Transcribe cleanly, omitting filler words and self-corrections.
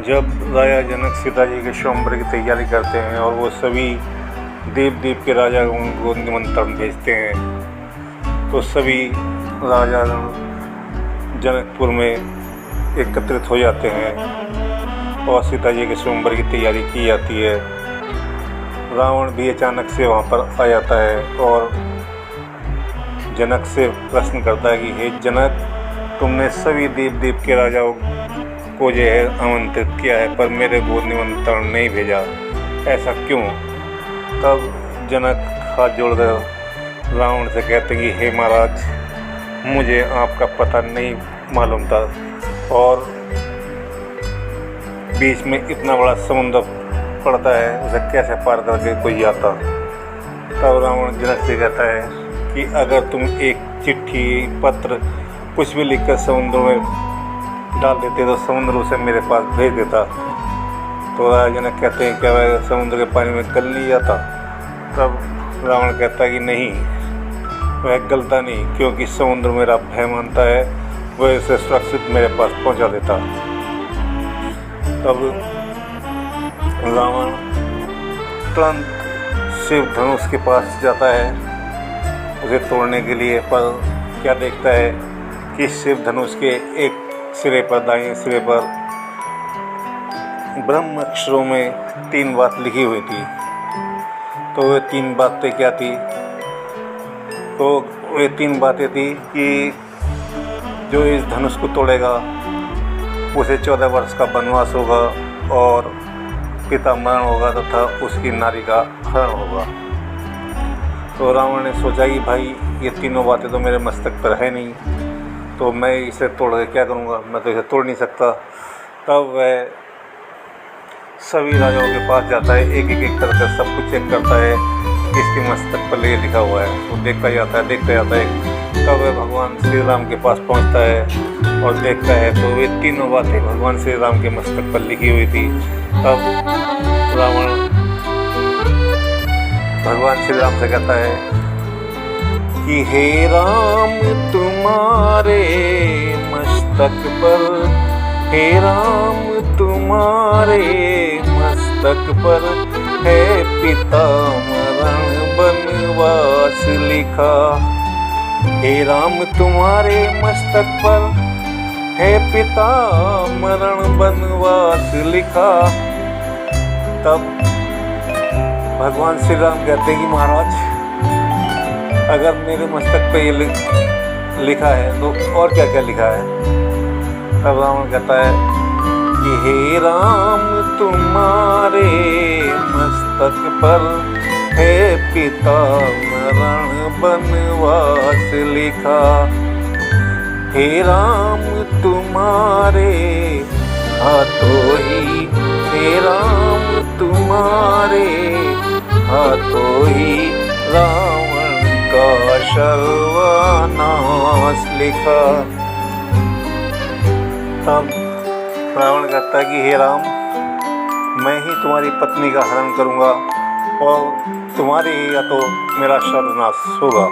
जब राजा जनक सीता जी के स्वयंवर की तैयारी करते हैं और वो सभी देव के राजा उनको निमंत्रण भेजते हैं, तो सभी राजा जनकपुर में एकत्रित हो जाते हैं और सीता जी के स्वयंवर की तैयारी की जाती है। रावण भी अचानक से वहाँ पर आ जाता है और जनक से प्रश्न करता है कि हे जनक, तुमने सभी देव के राजाओं को जो है आमंत्रित किया है, पर मेरे को निमंत्रण नहीं भेजा, ऐसा क्यों? तब जनक हाथ जोड़कर रावण से कहते हैं कि हे महाराज, मुझे आपका पता नहीं मालूम था और बीच में इतना बड़ा समुद्र पड़ता है, उसे कैसे पार करके कोई जाता। तब रावण जनक से कहता है कि अगर तुम एक चिट्ठी, पत्र, कुछ भी लिखकर समुद्र में डाल देते तो समुद्र उसे मेरे पास भेज देता। तो राजा जनक कहते हैं क्या वह समुद्र के पानी में गल नहीं जाता? तब रावण कहता है कि नहीं, वह गलता नहीं, क्योंकि समुद्र मेरा भय मानता है, वह इसे सुरक्षित मेरे पास पहुंचा देता। तब रावण तुरंत शिव धनुष के पास जाता है उसे तोड़ने के लिए, पर क्या देखता है कि शिव धनुष के एक सिरे पर, दाहिने सिरे पर ब्रह्म अक्षरों में 3 बात लिखी हुई थी। तो वे 3 बातें क्या थी? तो वे 3 बातें थी कि जो इस धनुष को तोड़ेगा उसे 14 वर्ष का वनवास होगा और पिता मरण होगा तथा उसकी नारी का हरण होगा। तो रावण ने सोचा कि भाई ये तीनों बातें तो मेरे मस्तक पर है नहीं, तो मैं इसे तोड़ के क्या करूँगा, मैं तो इसे तोड़ नहीं सकता। तब वह सभी राजाओं के पास जाता है, एक करके सब कुछ चेक करता है किसके मस्तक पर ये लिखा हुआ है। वो देखता जाता है। तब वह भगवान श्री राम के पास पहुंचता है और देखता है तो ये तीनों बातें भगवान श्री राम के मस्तक पर लिखी हुई थी। तब रावण भगवान श्री राम से कहता है कि हे राम, तुम्हारे मस्तक पर, हे राम, तुम्हारे मस्तक पर है पिता मरण वनवास लिखा। हे राम, तुम्हारे मस्तक पर है पिता मरण वनवास लिखा। तब भगवान श्री राम कहते हैं कि महाराज, अगर मेरे मस्तक पे ये लिखा है तो और क्या क्या लिखा है? तब रावण कहता है कि हे राम, तुम्हारे मस्तक पर है पिता मरण वनवास लिखा। हे राम, तुम्हारे हाथों ही, हे राम, तुम्हारे हाथों ही रावण का सर्वनाश लिखा। तब रावण कहता है कि हे राम, मैं ही तुम्हारी पत्नी का हरण करूंगा और तुम्हारे या तो मेरा सर्वनाश होगा।